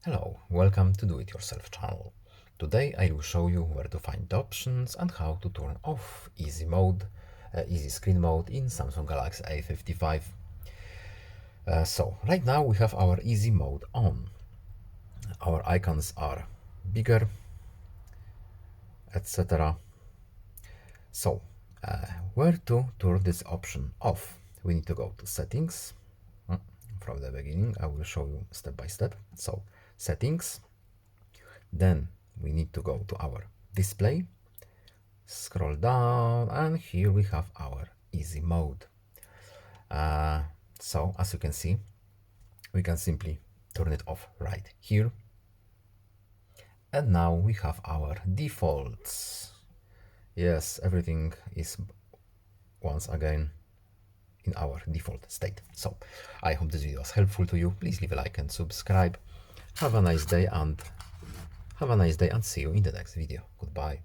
Hello, welcome to Do It Yourself channel. Today I will show you where to find the options and how to turn off easy screen mode in Samsung Galaxy A55. So right now we have our easy mode on. Our icons are bigger, etc. So where to turn this option off? We need to go to settings. From the beginning I will show you step by step. So settings, then we need to go to our display, scroll down, and here we have our easy mode. So as you can see, we can simply turn it off right here. And now we have our defaults. Yes, everything is once again in our default state. So I hope this video was helpful to you. Please leave a like and subscribe. Have a nice day and see you in the next video. Goodbye.